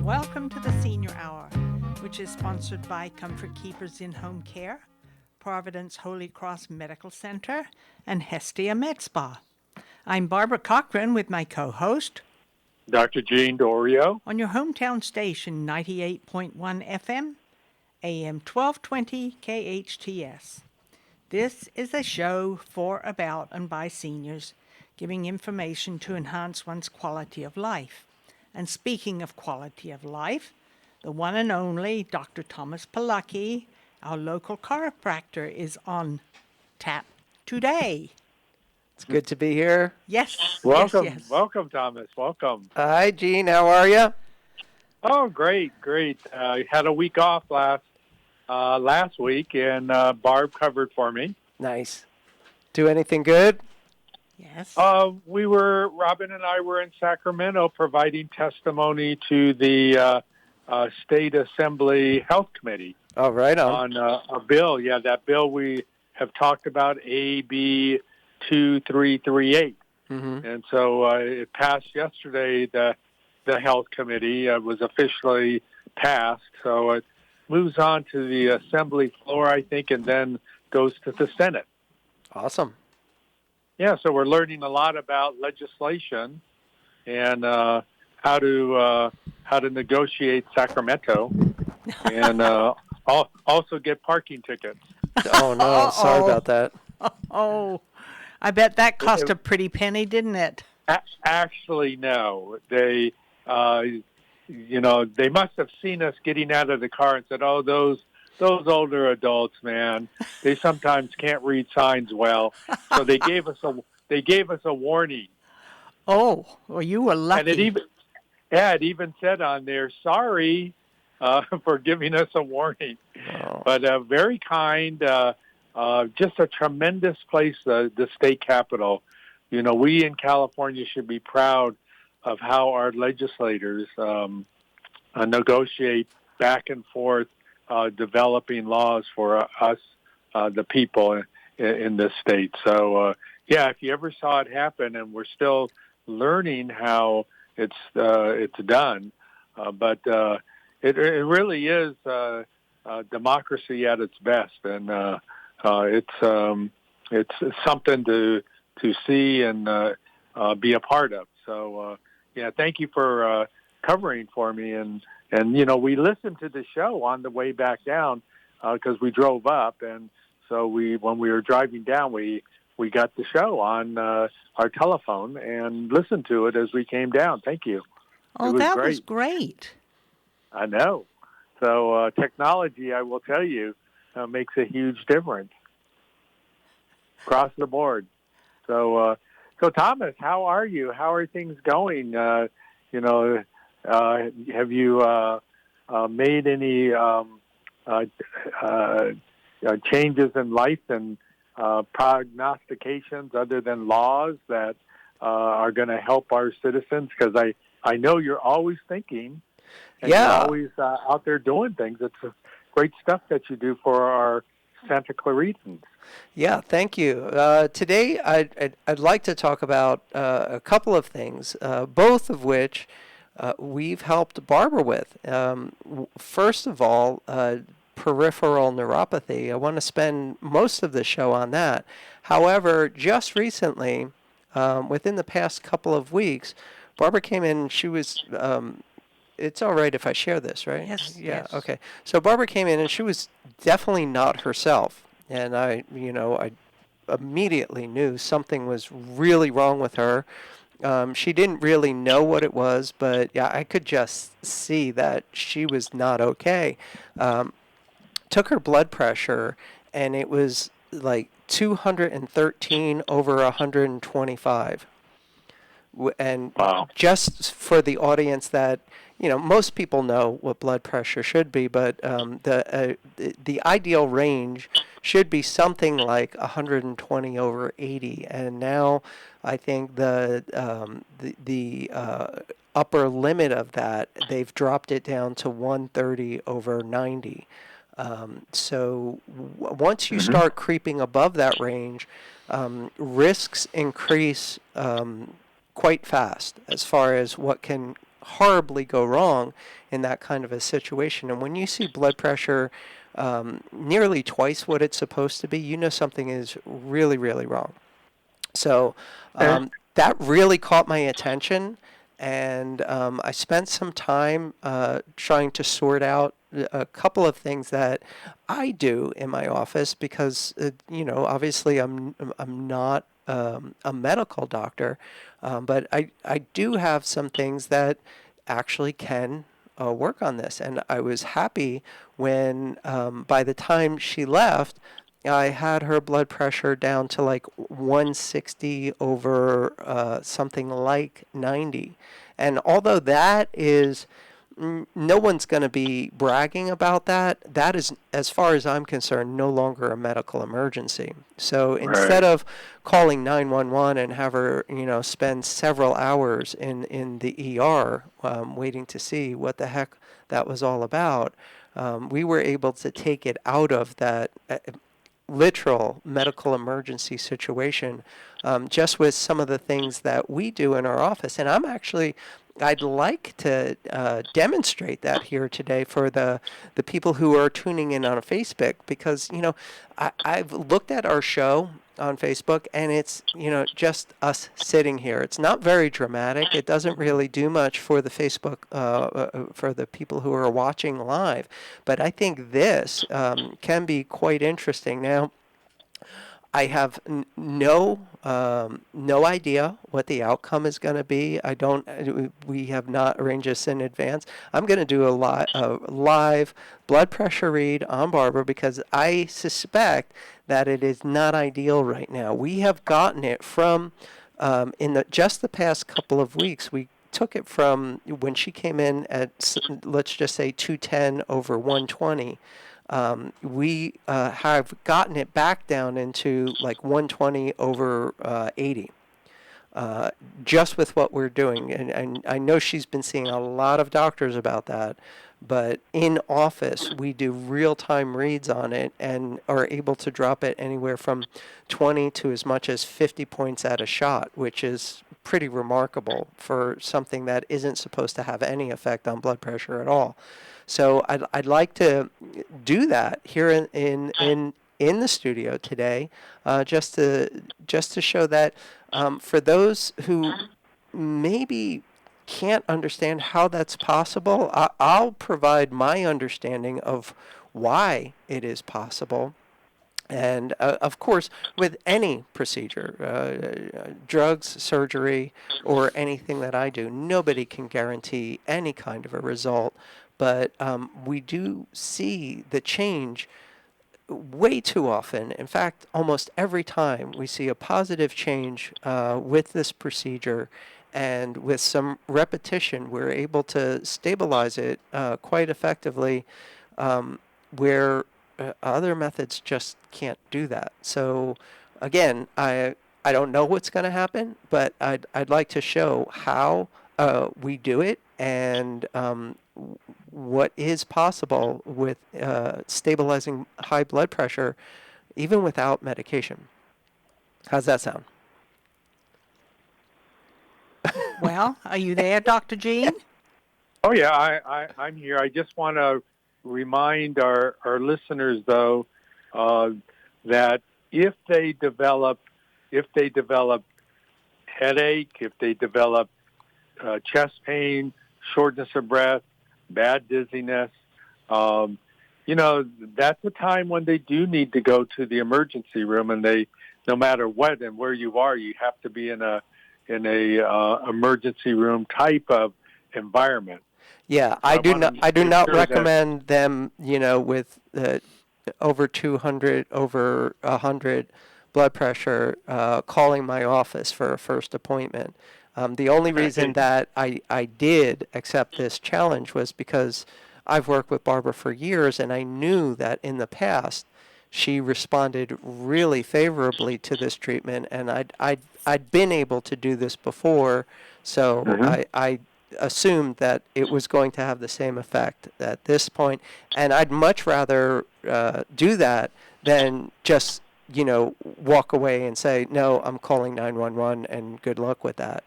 Welcome to the Senior Hour, which is sponsored by Comfort Keepers in Home Care, Providence Holy Cross Medical Center, and Hestia Med Spa. I'm Barbara Cochran with my co-host, Dr. Gene Dorio, on your hometown station 98.1 FM, AM 1220 KHTS. This is a show for, about, and by seniors, giving information to enhance one's quality of life. And speaking of quality of life, the one and only Dr. Thomas Palacki, our local chiropractor, is on tap today. It's good to be here. Yes. welcome, Yes. welcome, Thomas, welcome. Hi, Gene. How are you? Oh, great. I had a week off last week, and Barb covered for me. Nice. Do anything good? Yes. Robin and I were in Sacramento providing testimony to the State Assembly Health Committee. Oh, right on. A bill. Yeah, that bill we have talked about, AB 2338. Mm-hmm. And so it passed yesterday. The Health Committee was officially passed. So it moves on to the Assembly floor, I think, and then goes to the Senate. Awesome. Yeah, so we're learning a lot about legislation and how to negotiate Sacramento, and also get parking tickets. Oh no, sorry about that. Oh, I bet that cost a pretty penny, didn't it? Actually, no. They must have seen us getting out of the car and said, "Oh, those older adults, man, they sometimes can't read signs well." So they gave us a warning. Oh, well, you were lucky. And it even said on there, "Sorry for giving us a warning." Oh. But very kind, just a tremendous place, the state capitol. You know, we in California should be proud of how our legislators negotiate back and forth, developing laws for us, the people in this state. So, if you ever saw it happen, and we're still learning how it's done, but it really is democracy at its best, and it's something to see and be a part of. So, thank you for covering for me, and we listened to the show on the way back down because we drove up, and so when we were driving down, we got the show on our telephone and listened to it as we came down. Thank you. Oh, that was great. I know. So technology, I will tell you, makes a huge difference across the board. So Thomas, how are you? How are things going? Have you made any changes in life and prognostications other than laws that are going to help our citizens? Because I know you're always thinking, and you're always out there doing things. It's great stuff that you do for our Santa Claritans. Yeah, thank you. Today, I'd like to talk about a couple of things, both of which we've helped Barbara with. First of all, peripheral neuropathy. I want to spend most of the show on that. However, just recently, within the past couple of weeks, Barbara came in and she was, it's all right if I share this, right? Yes. Yeah, yes. okay. So Barbara came in and she was definitely not herself. And I immediately knew something was really wrong with her. She didn't really know what it was, but yeah, I could just see that she was not okay. Took her blood pressure, and it was like 213 over 125. And Wow. Just for the audience that, most people know what blood pressure should be, but the ideal range should be something like 120 over 80. And now I think the upper limit of that, they've dropped it down to 130 over 90. So once you start creeping above that range, risks increase quite fast as far as what can horribly go wrong in that kind of a situation. And when you see blood pressure nearly twice what it's supposed to be, you know something is really, really wrong. So Okay. that really caught my attention, and I spent some time trying to sort out a couple of things that I do in my office because, obviously I'm not a medical doctor, but I do have some things that actually can work on this. And I was happy when, by the time she left, I had her blood pressure down to like 160 over something like 90. And although that is, no one's going to be bragging about that, that is, as far as I'm concerned, no longer a medical emergency. So instead Right. of calling 911 and have her, spend several hours in the ER waiting to see what the heck that was all about, we were able to take it out of that literal medical emergency situation, just with some of the things that we do in our office. And I'd like to demonstrate that here today for the people who are tuning in on Facebook, because, I've looked at our show on Facebook, and it's, just us sitting here. It's not very dramatic. It doesn't really do much for the Facebook, for the people who are watching live. But I think this can be quite interesting. Now, I have no idea what the outcome is going to be. I don't. We have not arranged this in advance. I'm going to do a live blood pressure read on Barbara because I suspect that it is not ideal right now. We have gotten it from in just the past couple of weeks. We took it from when she came in at, let's just say, 210 over 120. We have gotten it back down into like 120 over 80, just with what we're doing. And I know she's been seeing a lot of doctors about that, but in office, we do real-time reads on it and are able to drop it anywhere from 20 to as much as 50 points at a shot, which is pretty remarkable for something that isn't supposed to have any effect on blood pressure at all. So I'd like to do that here in the studio today, just to show that for those who maybe can't understand how that's possible, I'll provide my understanding of why it is possible. And of course, with any procedure, drugs, surgery, or anything that I do, nobody can guarantee any kind of a result. But we do see the change way too often. In fact, almost every time we see a positive change with this procedure, and with some repetition, we're able to stabilize it quite effectively, where other methods just can't do that. So again, I don't know what's going to happen, but I'd like to show how we do it, and what is possible with stabilizing high blood pressure even without medication. How's that sound? Well, are you there, Dr. Jean? Oh yeah, I'm here. I just want to remind our listeners though that if they develop headache, if they develop chest pain, shortness of breath, bad dizziness, that's a time when they do need to go to the emergency room, and no matter what and where you are, you have to be in a emergency room type of environment. Yeah, So I do not sure recommend them, with over 200, over 100 blood pressure, calling my office for a first appointment. The only reason that I did accept this challenge was because I've worked with Barbara for years, and I knew that in the past she responded really favorably to this treatment, and I'd been able to do this before, so Mhm. I assumed that it was going to have the same effect at this point, and I'd much rather do that than just walk away and say, no, I'm calling 911 and good luck with that.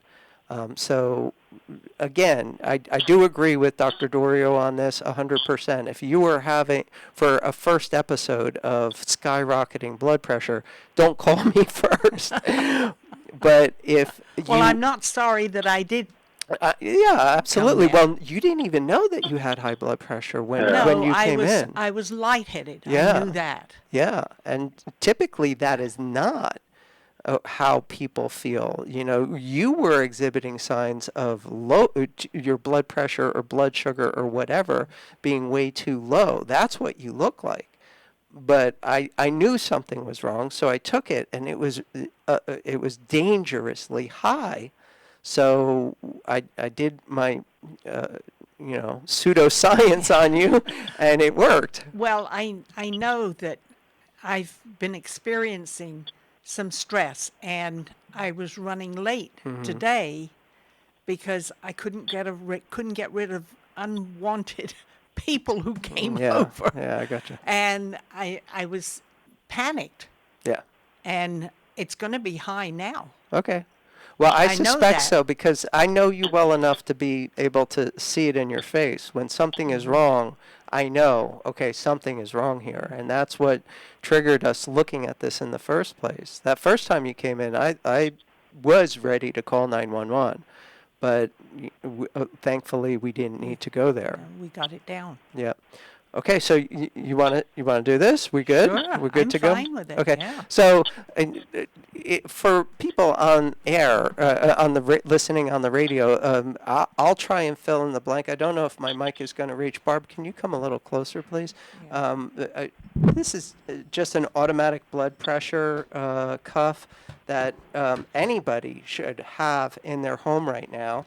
So again, I do agree with Dr. Dorio on this 100%. If you were having, for a first episode of skyrocketing blood pressure, don't call me first. But if you... Well, I'm not sorry that I did. yeah, absolutely. there. Well, you didn't even know that you had high blood pressure when No, you I came in. I was lightheaded. Yeah. I knew that. Yeah, and typically that is not how people feel. You know, you were exhibiting signs of your blood pressure or blood sugar or whatever being way too low. That's what you look like. But I knew something was wrong, so I took it, and it was dangerously high. So I did my pseudoscience on you, and it worked. Well, I know that I've been experiencing some stress, and I was running late today because I couldn't get rid of unwanted people who came over. Yeah, I gotcha. And I was panicked, Yeah. and it's going to be high now. Okay. Well, I I know suspect that. so because I know you well enough to be able to see it in your face. When something is wrong, I know, okay, something is wrong here. And that's what triggered us looking at this in the first place. That first time you came in, I was ready to call 911. But thankfully, we didn't need to go there. We got it down. Yeah. Okay, so you want to do this? We good? Sure, We're good I'm to go? fine with it, Okay. yeah. So for people on air, listening on the radio, I'll try and fill in the blank. I don't know if my mic is going to reach. Barb, can you come a little closer, please? Yeah. This is just an automatic blood pressure cuff that anybody should have in their home right now.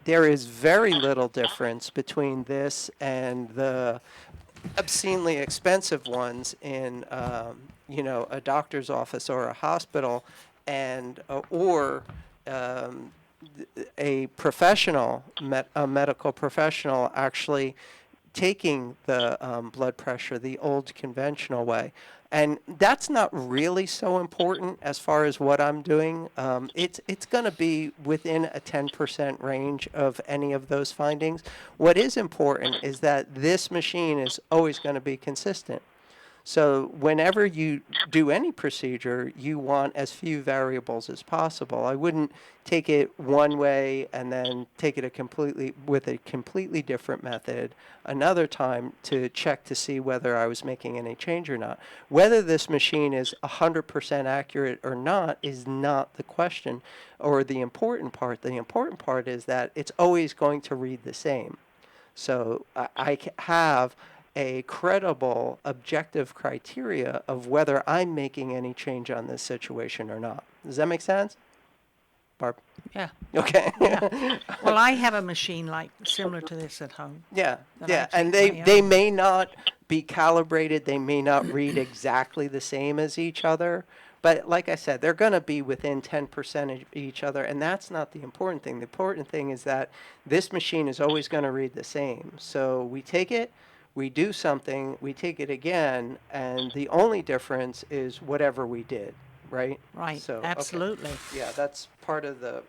There is very little difference between this and the obscenely expensive ones in, a doctor's office or a hospital, and or a professional, a medical professional, actually taking the blood pressure the old conventional way. And that's not really so important as far as what I'm doing. It's going to be within a 10% range of any of those findings. What is important is that this machine is always going to be consistent. So whenever you do any procedure, you want as few variables as possible. I wouldn't take it one way and then take it with a completely different method another time to check to see whether I was making any change or not. Whether this machine is 100% accurate or not is not the question or the important part. The important part is that it's always going to read the same. So I have a credible, objective criteria of whether I'm making any change on this situation or not. Does that make sense, Barb? Yeah. Okay. Yeah. Well, I have a machine similar to this at home. Yeah, that yeah, I and take they my may not be calibrated. They may not read exactly the same as each other. But like I said, they're going to be within 10% of each other, and that's not the important thing. The important thing is that this machine is always going to read the same. So we take it, we do something, we take it again, and the only difference is whatever we did, right? Right. So, okay. Absolutely. Yeah, that's part of the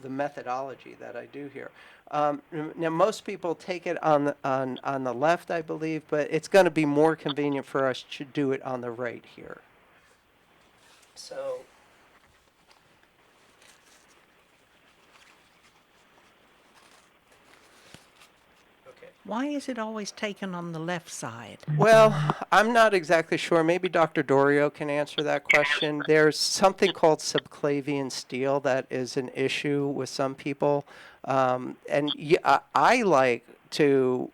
the methodology that I do here. Now, most people take it on the left, I believe, but it's going to be more convenient for us to do it on the right here. So. Why is it always taken on the left side? Well, I'm not exactly sure. Maybe Dr. Dorio can answer that question. There's something called subclavian steel that is an issue with some people. And I like to,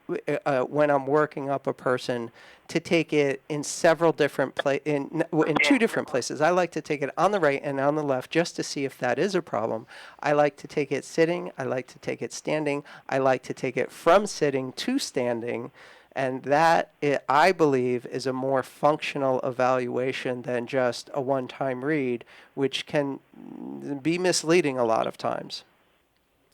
when I'm working up a person, to take it in several different in 2 different places. I like to take it on the right and on the left just to see if that is a problem. I like to take it sitting. I like to take it standing. I like to take it from sitting to standing. And that, I believe, is a more functional evaluation than just a one-time read, which can be misleading a lot of times.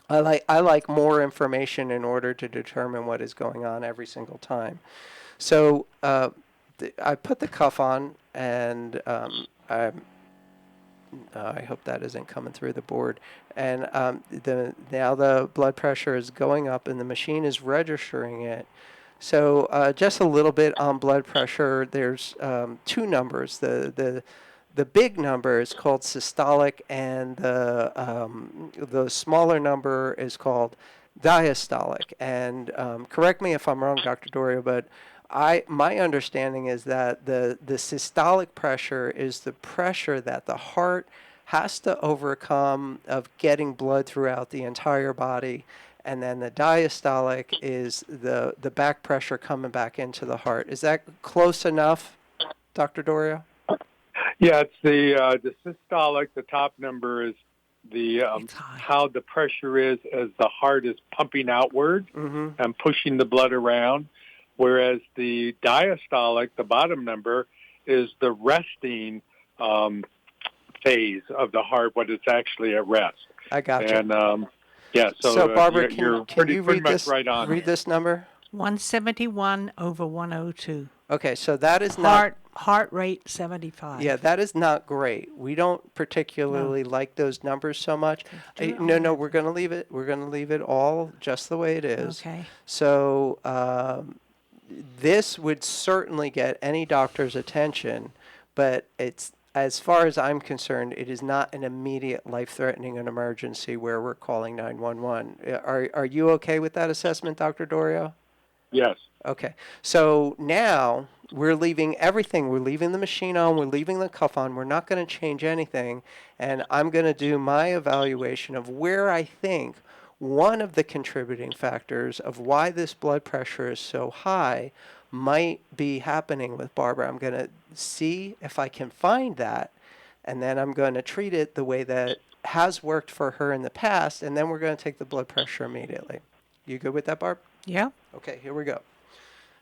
I like more information in order to determine what is going on every single time. So I put the cuff on, and I'm I hope that isn't coming through the board. And now the blood pressure is going up, and the machine is registering it. So just a little bit on blood pressure. There's two numbers. The big number is called systolic, and the smaller number is called diastolic. And correct me if I'm wrong, Dr. Dorio, but my understanding is that the systolic pressure is the pressure that the heart has to overcome of getting blood throughout the entire body, and then the diastolic is the back pressure coming back into the heart. Is that close enough, Dr. Dorio? Yeah, it's the systolic. The top number is the how the pressure is as the heart is pumping outward and pushing the blood around, whereas the diastolic, the bottom number, is the resting phase of the heart when it's actually at rest. I got you. And yeah, So Barbara, you're can pretty you read much this? right on. Read this number. 171/102. Okay, so that is not Heart rate 75. Yeah, that is not great. We don't particularly like those numbers so much. No, we're going to leave it. We're going to leave it all just the way it is. Okay. So this would certainly get any doctor's attention, but it's, as far as I'm concerned, it is not an immediate life-threatening an emergency where we're calling 911. Are you okay with that assessment, Dr. Dorio? Yes. Okay. So now we're leaving everything. We're leaving the machine on. We're leaving the cuff on. We're not going to change anything. And I'm going to do my evaluation of where I think one of the contributing factors of why this blood pressure is so high might be happening with Barbara. I'm going to see if I can find that, and then I'm going to treat it the way that has worked for her in the past, and then we're going to take the blood pressure immediately. You good with that, Barb? Yeah. Okay, here we go.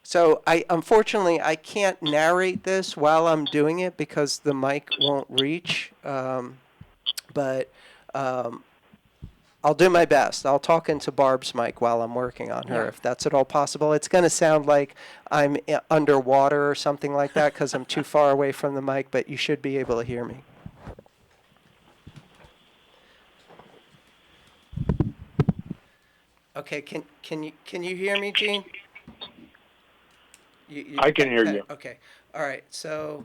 So unfortunately, I can't narrate this while I'm doing it because the mic won't reach, but I'll do my best. I'll talk into Barb's mic while I'm working on her, if that's at all possible. It's going to sound like I'm underwater or something like that because I'm too far away from the mic, but you should be able to hear me. Okay, can you hear me, Gene? I can hear you. Okay. All right. So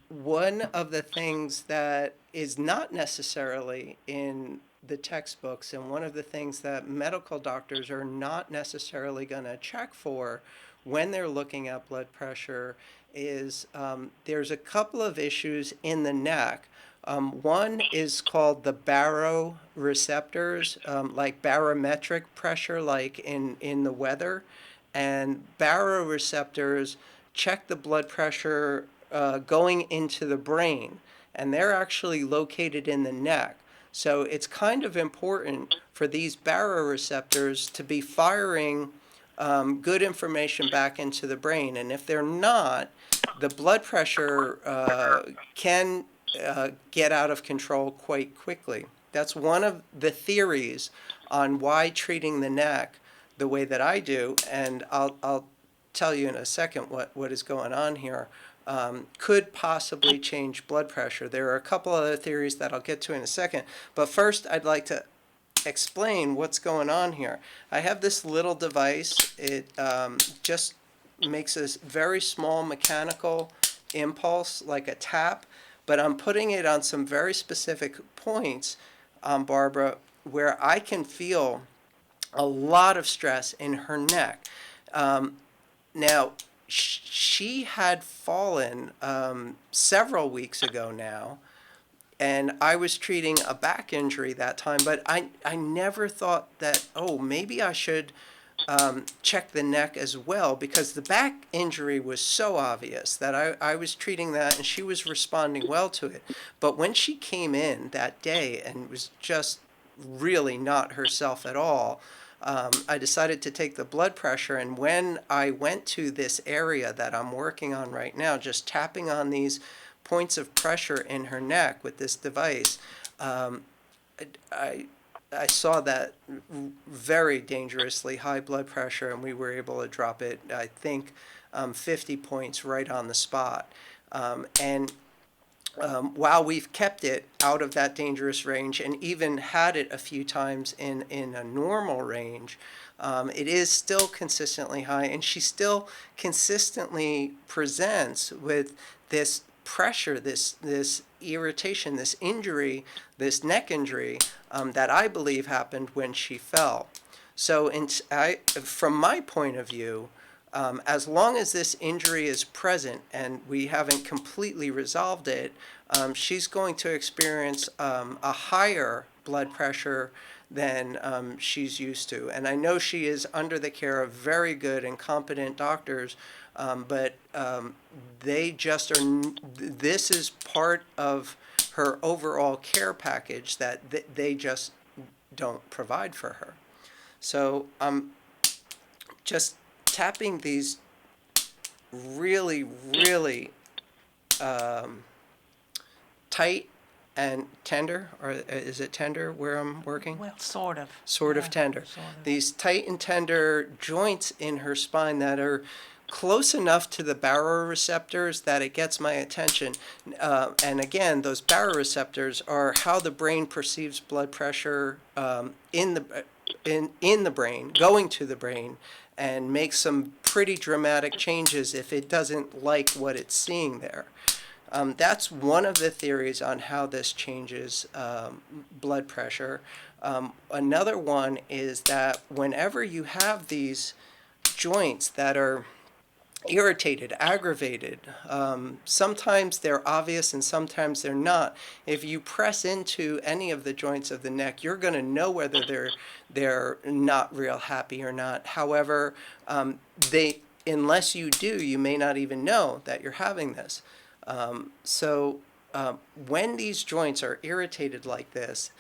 one of the things that is not necessarily in the textbooks, and one of the things that medical doctors are not necessarily going to check for when they're looking at blood pressure, is there's a couple of issues in the neck. One is called the baroreceptors, like barometric pressure, like in the weather. And baroreceptors check the blood pressure going into the brain. And they're actually located in the neck. So it's kind of important for these baroreceptors to be firing good information back into the brain. And if they're not, the blood pressure can get out of control quite quickly. That's one of the theories on why treating the neck the way that I do, and I'll tell you in a second what is going on here, could possibly change blood pressure. There are a couple other theories that I'll get to in a second, but first I'd like to explain what's going on here. I have this little device. It just makes a very small mechanical impulse, like a tap, but I'm putting it on some very specific points on Barbara where I can feel a lot of stress in her neck. Now, she had fallen several weeks ago now, and I was treating a back injury that time, but I never thought that, oh, maybe I should check the neck as well, because the back injury was so obvious that I was treating that and she was responding well to it. But when she came in that day and was just really not herself at all, I decided to take the blood pressure. And when I went to this area that I'm working on right now, just tapping on these points of pressure in her neck with this device, I saw that very dangerously high blood pressure, and we were able to drop it, I think, 50 points right on the spot. And while we've kept it out of that dangerous range and even had it a few times in a normal range, it is still consistently high, and she still consistently presents with this pressure, this irritation, this injury, this neck injury that I believe happened when she fell. So from my point of view, as long as this injury is present and we haven't completely resolved it, she's going to experience a higher blood pressure than she's used to. And I know she is under the care of very good and competent doctors, but they just are, this is part of her overall care package that they just don't provide for her. So I'm just tapping these really, really tight and tender, or is it tender where I'm working? Well, sort of. Sort of Yeah, tender. sort of. These tight and tender joints in her spine that are close enough to the baroreceptors that it gets my attention. And again, those baroreceptors are how the brain perceives blood pressure in the brain, going to the brain, and makes some pretty dramatic changes if it doesn't like what it's seeing there. That's one of the theories on how this changes blood pressure. Another one is that whenever you have these joints that are irritated, aggravated, sometimes they're obvious and sometimes they're not. If you press into any of the joints of the neck, you're going to know whether they're not real happy or not. However, unless you do, you may not even know that you're having this. When these joints are irritated like this,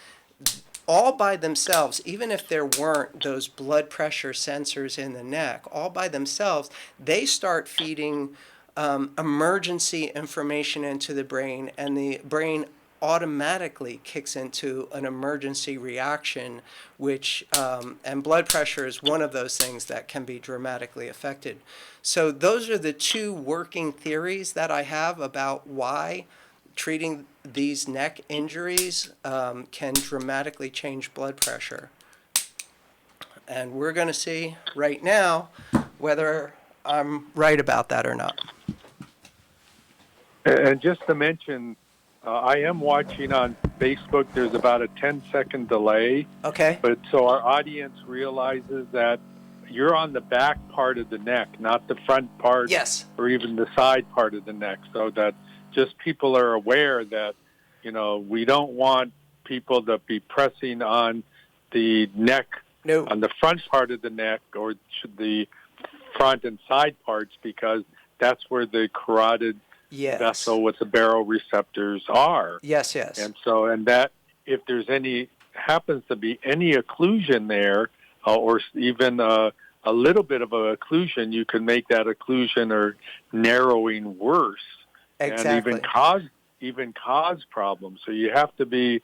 all by themselves, even if there weren't those blood pressure sensors in the neck, all by themselves, they start feeding emergency information into the brain, and the brain automatically kicks into an emergency reaction, which, and blood pressure is one of those things that can be dramatically affected. So those are the two working theories that I have about why treating these neck injuries can dramatically change blood pressure. And we're going to see right now whether I'm right about that or not. And just to mention, I am watching on Facebook. There's about a 10-second delay. Okay. But so our audience realizes that you're on the back part of the neck, not the front part. Yes. Or even the side part of the neck, so that just people are aware that, we don't want people to be pressing on the neck, No. on the front part of the neck, or the front and side parts, because that's where the carotid vessel with the baroreceptors are. Yes, yes. And so, and that if there's happens to be any occlusion there, or even a little bit of a occlusion, you can make that occlusion or narrowing worse. Exactly. And even cause problems. So you have to be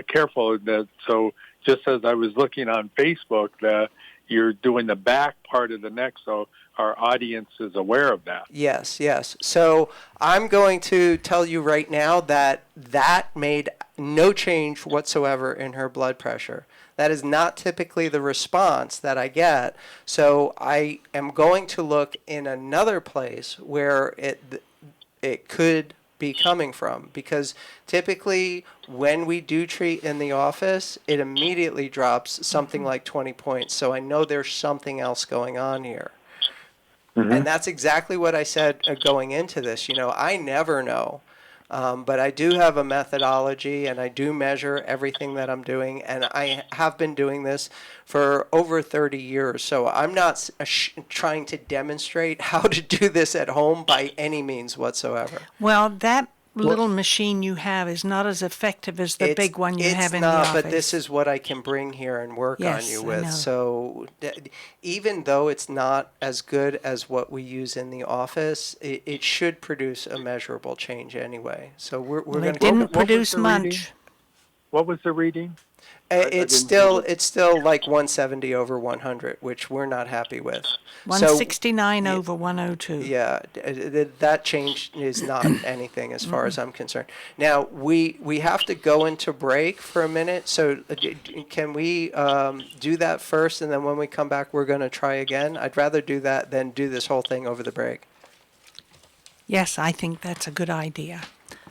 careful that. So just as I was looking on Facebook, that you're doing the back part of the neck, so our audience is aware of that. Yes, yes. So I'm going to tell you right now that made no change whatsoever in her blood pressure. That is not typically the response that I get. So I am going to look in another place where it could be coming from, because typically when we do treat in the office, it immediately drops something like 20 points. So I know there's something else going on here. Mm-hmm. And that's exactly what I said going into this. I never know. But I do have a methodology, and I do measure everything that I'm doing, and I have been doing this for over 30 years. So I'm not trying to demonstrate how to do this at home by any means whatsoever. Well, that little machine you have is not as effective as the big one you have in the office. It's not, but this is what I can bring here and work on you with. I know. So even though it's not as good as what we use in the office, it should produce a measurable change anyway. So we're going to... It didn't produce much. What was the reading? It's didn't hear the- it's still like 170 over 100, which we're not happy with. So 169 over 102. yeah, that change is not anything as far as I'm concerned. Now we have to go into break for a minute. So can we do that first, and then when we come back, we're going to try again? I'd rather do that than do this whole thing over the break. Yes, I think that's a good idea.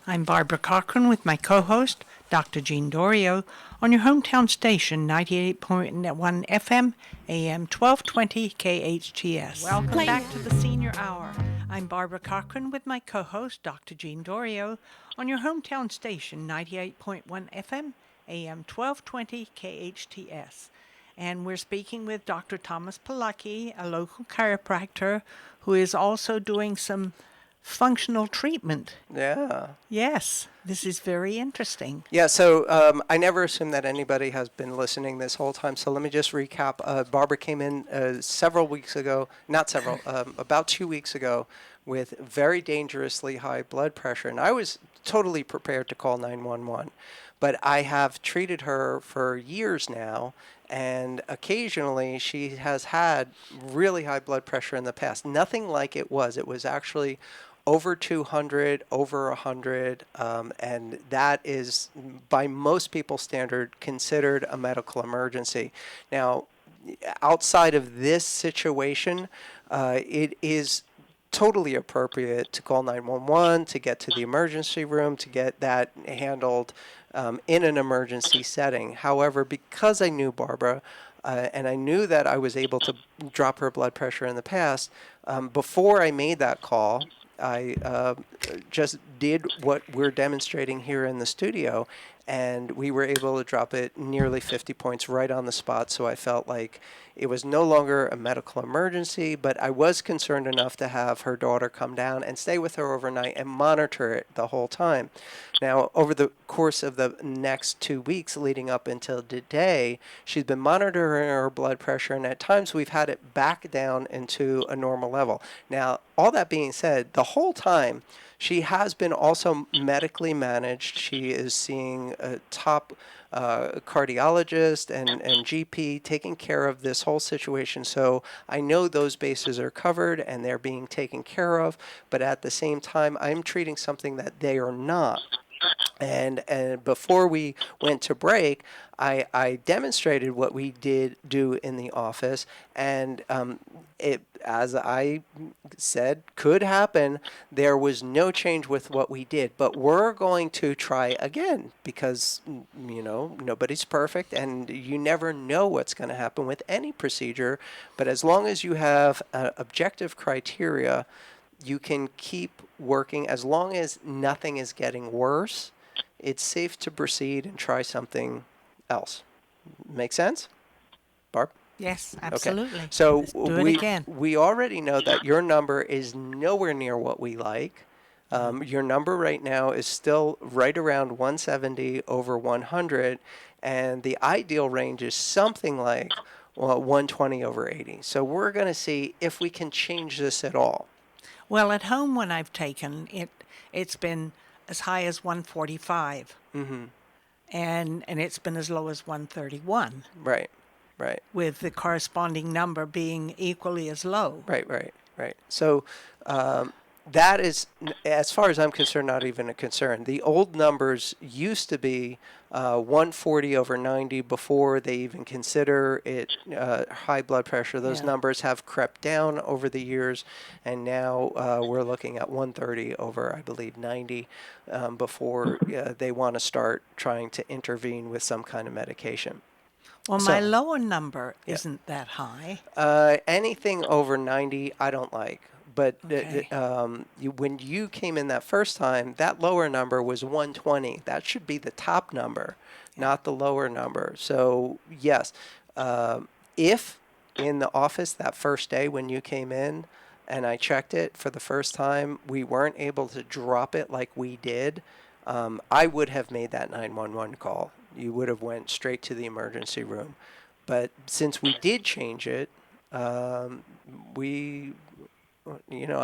I'm Barbara Cochran with my co-host, Dr. Jean Dorio, on your hometown station, 98.1 FM, AM 1220 KHTS. Welcome back to the Senior Hour. I'm Barbara Cochran with my co-host, Dr. Jean Dorio, on your hometown station, 98.1 FM, AM 1220 KHTS. And we're speaking with Dr. Thomas Pilecki, a local chiropractor who is also doing some functional treatment. Yeah. Yes, this is very interesting. Yeah, so I never assumed that anybody has been listening this whole time. So let me just recap. Barbara came in several weeks ago, not several, about 2 weeks ago, with very dangerously high blood pressure. And I was totally prepared to call 911. But I have treated her for years now. And occasionally she has had really high blood pressure in the past. Nothing like it was. It was actually over 200, over 100, and that is, by most people's standard, considered a medical emergency. Now, outside of this situation, it is totally appropriate to call 911, to get to the emergency room, to get that handled in an emergency setting. However, because I knew Barbara, and I knew that I was able to drop her blood pressure in the past, before I made that call, I just did what we're demonstrating here in the studio, and we were able to drop it nearly 50 points right on the spot. So I felt like it was no longer a medical emergency, but I was concerned enough to have her daughter come down and stay with her overnight and monitor it the whole time. Now, over the course of the next 2 weeks leading up until today, she's been monitoring her blood pressure, and at times we've had it back down into a normal level. Now, all that being said, the whole time, she has been also medically managed. She is seeing a top cardiologist and GP taking care of this whole situation. So I know those bases are covered and they're being taken care of, but at the same time, I'm treating something that they are not. And before we went to break, I demonstrated what we did do in the office, and it, as I said, could happen. There was no change with what we did, but we're going to try again because, you know, nobody's perfect, and you never know what's going to happen with any procedure. But as long as you have objective criteria, you can keep working. As long as nothing is getting worse, it's safe to proceed and try something else. Make sense, Barb? Yes, absolutely. Okay. So Let's do it again. we already know that your number is nowhere near what we like. Your number right now is still right around 170 over 100, and the ideal range is something like 120 over 80. So we're going to see if we can change this at all. Well, at home when I've taken it, it's been as high as 145. Mm-hmm. And it's been as low as 131. Right, right. With the corresponding number being equally as low. Right. So that is, as far as I'm concerned, not even a concern. The old numbers used to be 140 over 90 before they even consider it high blood pressure. Those numbers have crept down over the years, and now we're looking at 130 over, I believe, 90 before they want to start trying to intervene with some kind of medication. Well, my lower number isn't that high. Anything over 90, I don't like. But Okay. when you came in that first time, that lower number was 120. That should be the top number, not the lower number. So, yes, if in the office that first day when you came in and I checked it for the first time, we weren't able to drop it like we did, I would have made that 911 call. You would have went straight to the emergency room. But since we did change it, I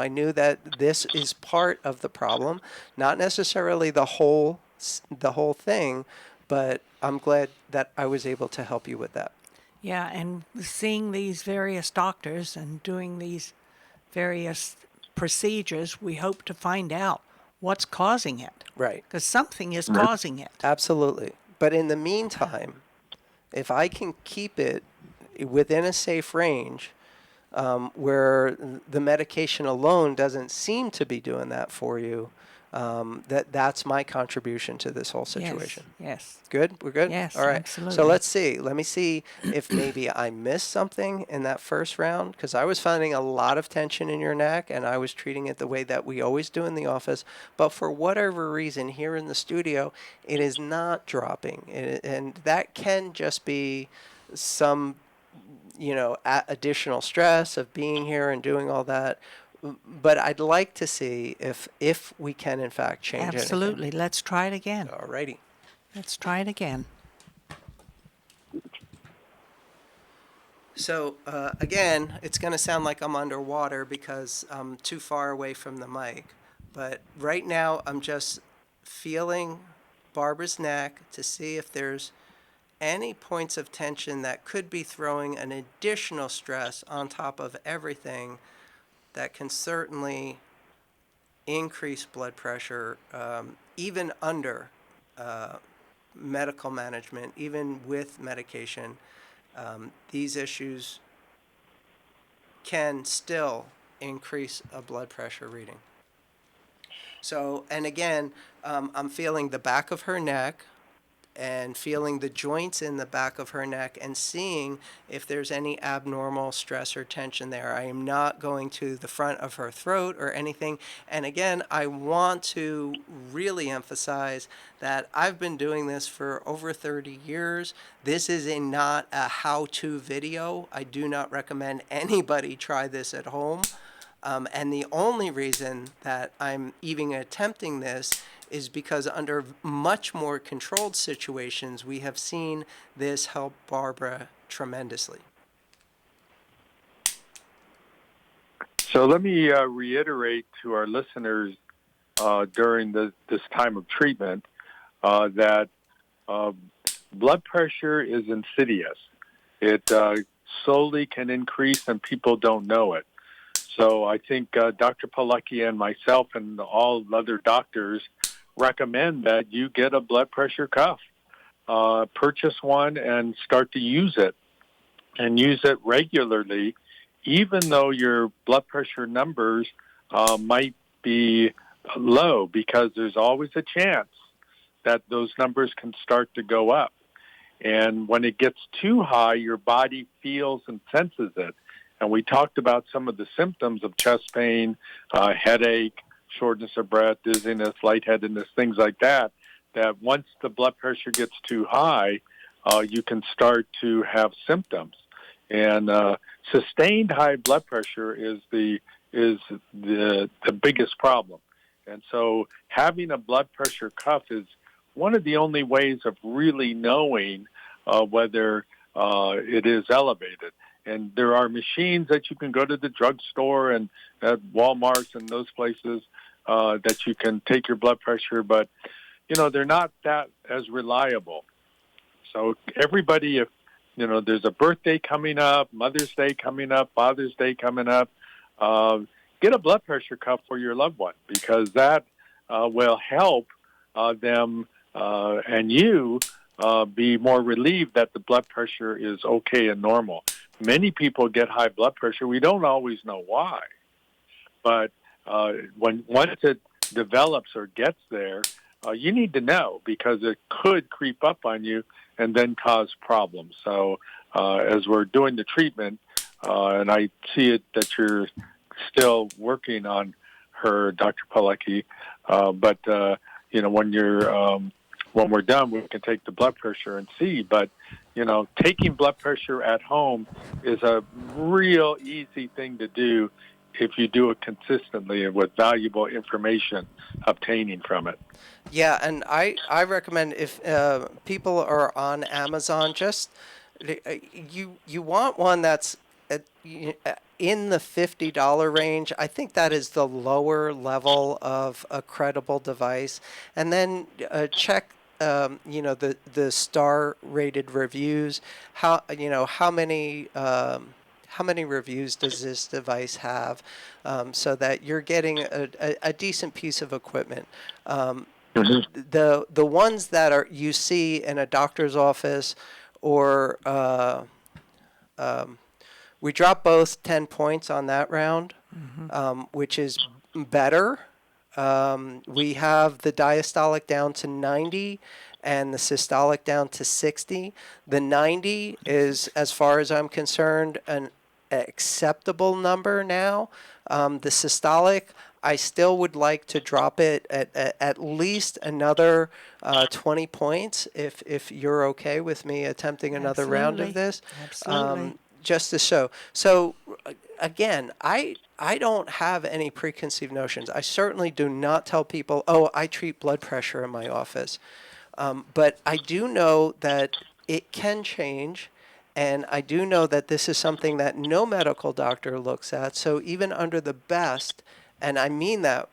knew that this is part of the problem, not necessarily the whole thing, but I'm glad that I was able to help you with that. Yeah, and seeing these various doctors and doing these various procedures, we hope to find out what's causing it. Right. Because something is Right. causing it. Absolutely. But in the meantime, if I can keep it within a safe range, where the medication alone doesn't seem to be doing that for you, that's my contribution to this whole situation. Yes. Good? We're good? Yes, All right. absolutely. So let's see. Let me see if maybe I missed something in that first round, because I was finding a lot of tension in your neck and I was treating it the way that we always do in the office. But for whatever reason here in the studio, it is not dropping. And that can just be some, additional stress of being here and doing all that. But I'd like to see if we can in fact change anything. Absolutely. Let's try it again. Alrighty. Let's try it again. So again, it's going to sound like I'm underwater because I'm too far away from the mic. But right now, I'm just feeling Barbara's neck to see if there's any points of tension that could be throwing an additional stress on top of everything that can certainly increase blood pressure, even under medical management, even with medication. These issues can still increase a blood pressure reading. So, and again, I'm feeling the back of her neck and feeling the joints in the back of her neck and seeing if there's any abnormal stress or tension there. I am not going to the front of her throat or anything. And again, I want to really emphasize that I've been doing this for over 30 years. This is not a how-to video. I do not recommend anybody try this at home. And the only reason that I'm even attempting this is because under much more controlled situations, we have seen this help Barbara tremendously. So let me reiterate to our listeners during this time of treatment that blood pressure is insidious. It slowly can increase and people don't know it. So I think Dr. Pilecki and myself and all other doctors recommend that you get a blood pressure cuff. Purchase one and start to use it, and use it regularly, even though your blood pressure numbers might be low, because there's always a chance that those numbers can start to go up. And when it gets too high, your body feels and senses it. And we talked about some of the symptoms of chest pain, headache, shortness of breath, dizziness, lightheadedness, things like that, that once the blood pressure gets too high, you can start to have symptoms. And sustained high blood pressure is the biggest problem. And so having a blood pressure cuff is one of the only ways of really knowing whether it is elevated. And there are machines that you can go to the drugstore and at Walmart and those places that you can take your blood pressure, but, they're not that as reliable. So everybody, if, there's a birthday coming up, Mother's Day coming up, Father's Day coming up, get a blood pressure cuff for your loved one, because that will help them and you be more relieved that the blood pressure is okay and normal. Many people get high blood pressure. We don't always know why. But once it develops or gets there, you need to know, because it could creep up on you and then cause problems. So as we're doing the treatment, and I see it that you're still working on her, Dr. Pilecki, but when we're done, we can take the blood pressure and see. But, taking blood pressure at home is a real easy thing to do if you do it consistently and with valuable information obtaining from it. Yeah, and I recommend, if people are on Amazon, just you want one that's in the $50 range. I think that is the lower level of a credible device. And then check the star rated reviews. How many reviews does this device have, so that you're getting a decent piece of equipment. The ones that are you see in a doctor's office, or we dropped both 10 points on that round, which is better. We have the diastolic down to 90 and the systolic down to 60. The 90 is, as far as I'm concerned, an acceptable number now. The systolic, I still would like to drop it at least another 20 points if you're okay with me attempting another round of this. Absolutely. Just to show. So again, I don't have any preconceived notions. I certainly do not tell people, oh, I treat blood pressure in my office. But I do know that it can change. And I do know that this is something that no medical doctor looks at. So even under the best, and I mean that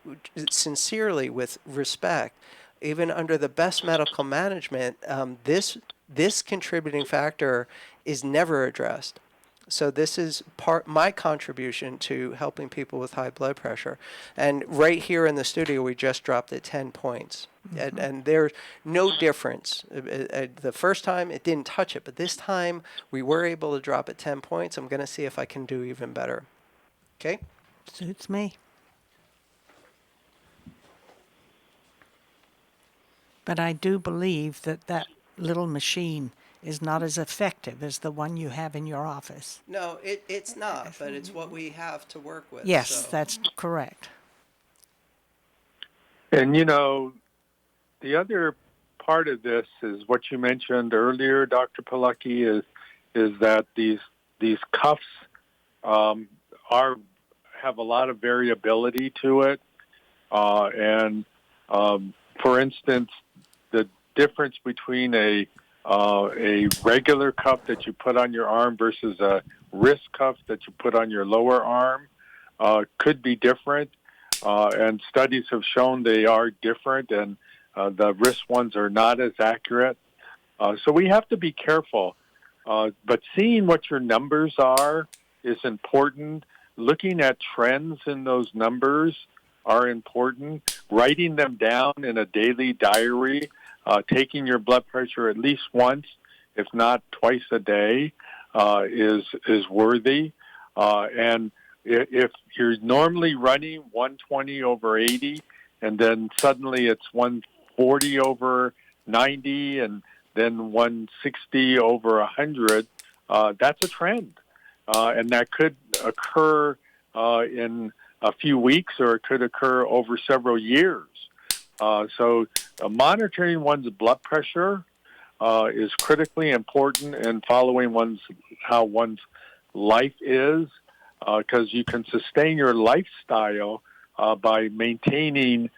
sincerely with respect, even under the best medical management, this contributing factor is never addressed. So this is my contribution to helping people with high blood pressure. And right here in the studio, we just dropped it 10 points. And there's no difference. The first time, it didn't touch it. But this time, we were able to drop it 10 points. I'm going to see if I can do even better. Okay? Suits me. But I do believe that little machine is not as effective as the one you have in your office. No, it's not, but it's what we have to work with. Yes, so. that's correct. And the other part of this is what you mentioned earlier, Dr. Pilecki, is that these cuffs have a lot of variability to it, and for instance, the difference between a regular cuff that you put on your arm versus a wrist cuff that you put on your lower arm could be different, and studies have shown they are different, and the wrist ones are not as accurate. So we have to be careful. But seeing what your numbers are is important. Looking at trends in those numbers are important. Writing them down in a daily diary, taking your blood pressure at least once, if not twice a day, is worthy. And if you're normally running 120/80, and then suddenly it's 140/90, and then 160/100, that's a trend. And that could occur in a few weeks, or it could occur over several years. So monitoring one's blood pressure is critically important, and following how one's life is, because you can sustain your lifestyle by maintaining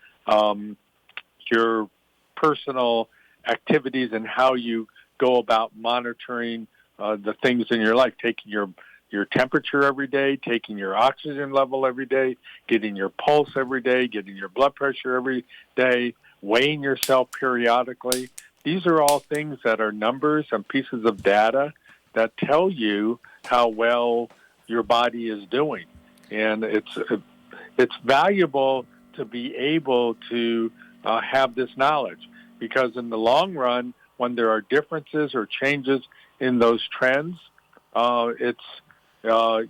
your personal activities and how you go about monitoring the things in your life, taking your temperature every day, taking your oxygen level every day, getting your pulse every day, getting your blood pressure every day, weighing yourself periodically. These are all things that are numbers and pieces of data that tell you how well your body is doing. And it's valuable to be able to have this knowledge, because in the long run, when there are differences or changes in those trends,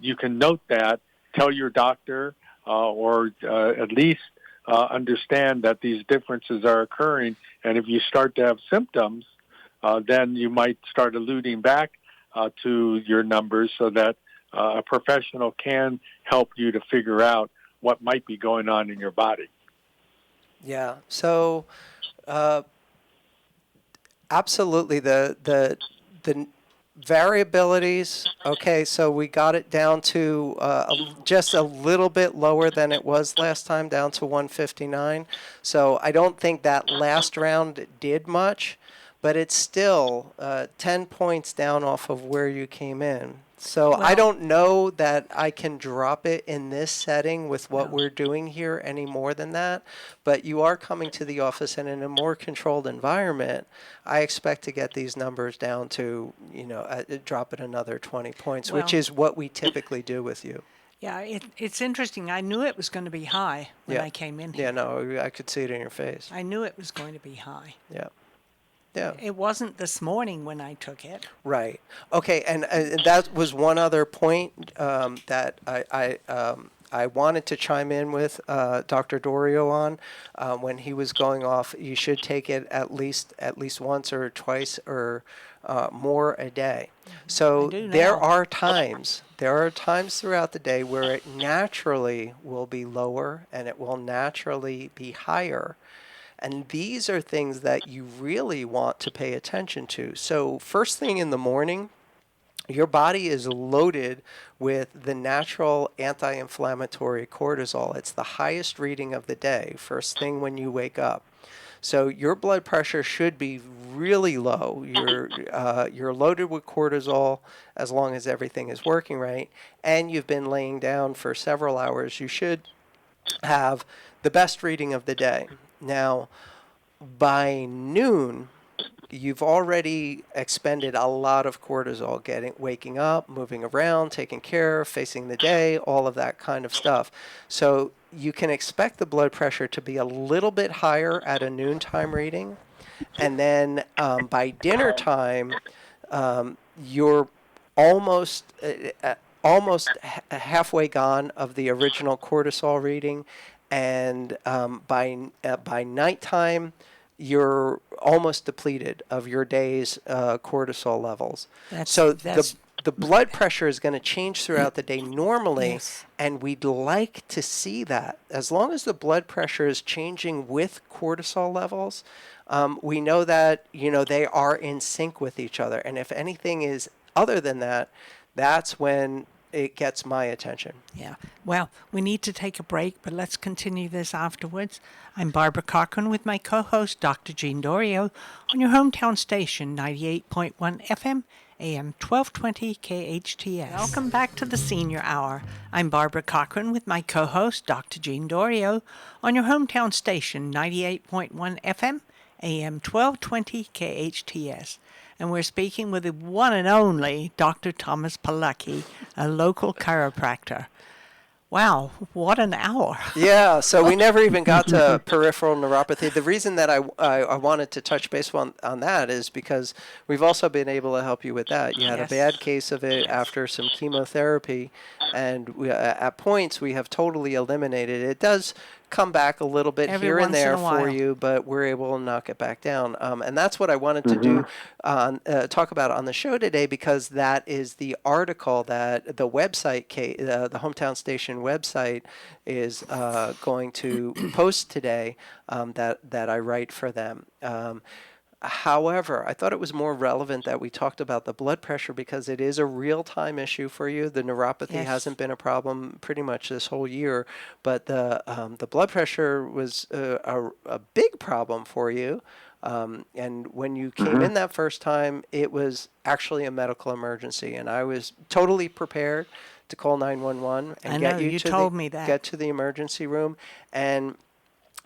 you can note that, tell your doctor, or at least understand that these differences are occurring. And if you start to have symptoms, then you might start alluding back to your numbers, so that a professional can help you to figure out what might be going on in your body. Yeah. So, absolutely, the variabilities. Okay, so we got it down to just a little bit lower than it was last time, down to 159. So I don't think that last round did much, but it's still 10 points down off of where you came in. So I Well- don't know that I can drop it in this setting with what No. we're doing here any more than that. But you are coming to the office, and in a more controlled environment, I expect to get these numbers down to, drop it another 20 points, which Well- is what we typically do with you. Yeah, it's interesting. I knew it was going to be high when Yeah. I came in Yeah, here. no, I could see it in your face. I knew it was going to be high. Yeah. Yeah. It wasn't this morning when I took it. Right. Okay, and that was one other point that I wanted to chime in with Dr. Dorio on when he was going off. You should take it at least once or twice or more a day. So I do there now. are times throughout the day where it naturally will be lower and it will naturally be higher. And these are things that you really want to pay attention to. So first thing in the morning, your body is loaded with the natural anti-inflammatory cortisol. It's the highest reading of the day, first thing when you wake up. So your blood pressure should be really low. You're loaded with cortisol as long as everything is working right, and you've been laying down for several hours. You should have the best reading of the day. Now, by noon, you've already expended a lot of cortisol, waking up, moving around, taking care, facing the day, all of that kind of stuff. So you can expect the blood pressure to be a little bit higher at a noontime reading. And then by dinner time, you're almost halfway gone of the original cortisol reading. And by nighttime, you're almost depleted of your day's cortisol levels. The blood pressure is going to change throughout the day normally, Yes. and we'd like to see that. As long as the blood pressure is changing with cortisol levels, we know that they are in sync with each other. And if anything is other than that, that's when it gets my attention. Yeah. Well, we need to take a break, but let's continue this afterwards. I'm Barbara Cochran with my co-host, Dr. Jean Dorio, on your hometown station, 98.1 FM, AM 1220 KHTS. Welcome back to the Senior Hour. I'm Barbara Cochran with my co-host, Dr. Jean Dorio, on your hometown station, 98.1 FM, AM 1220 KHTS. And we're speaking with the one and only Dr. Thomas Palucki, a local chiropractor. Wow, what an hour. Yeah, so we never even got to peripheral neuropathy. The reason that I wanted to touch base on that is because we've also been able to help you with that. You had Yes. a bad case of it after some chemotherapy, and at points we have totally eliminated it. It does come back a little bit Every here and once in there a while. for you, but we're able to knock it back down. And that's what I wanted to do, talk about on the show today, because that is the article that the website, the Hometown Station website, is going to post today that I write for them. However, I thought it was more relevant that we talked about the blood pressure because it is a real-time issue for you. The neuropathy Yes. hasn't been a problem pretty much this whole year, but the blood pressure was a big problem for you. And when you came in that first time, it was actually a medical emergency, and I was totally prepared to call 911 and I get know, you you to told me that. get to the emergency room. And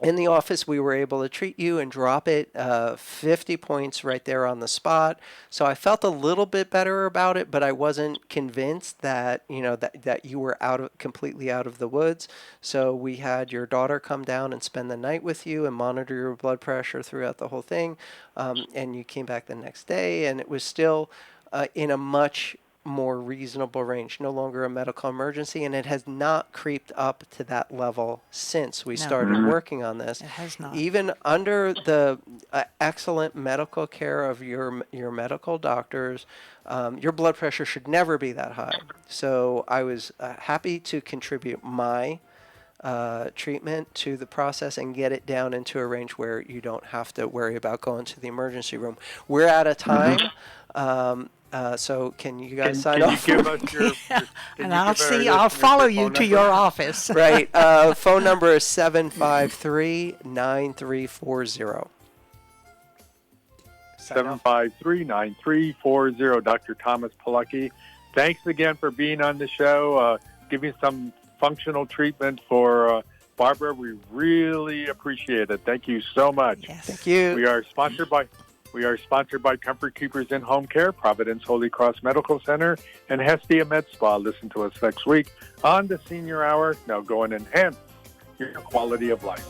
in the office, we were able to treat you and drop it 50 points right there on the spot. So I felt a little bit better about it, but I wasn't convinced that that you were completely out of the woods. So we had your daughter come down and spend the night with you and monitor your blood pressure throughout the whole thing. And you came back the next day, and it was still in a much more reasonable range, no longer a medical emergency, and it has not creeped up to that level since we No. started working on this. It has not. Even under the excellent medical care of your medical doctors, your blood pressure should never be that high. So I was happy to contribute my treatment to the process and get it down into a range where you don't have to worry about going to the emergency room. We're out of time. So can you guys sign off? Can you give us your And I'll follow you to your office. Right. Phone number is 753-9340. Yes, I know. 753-9340. Dr. Thomas Pilecki, thanks again for being on the show, giving some functional treatment for Barbara. We really appreciate it. Thank you so much. Yes. Thank you. We are sponsored by Comfort Keepers in Home Care, Providence Holy Cross Medical Center, and Hestia Med Spa. Listen to us next week on the Senior Hour. Now go and enhance your quality of life.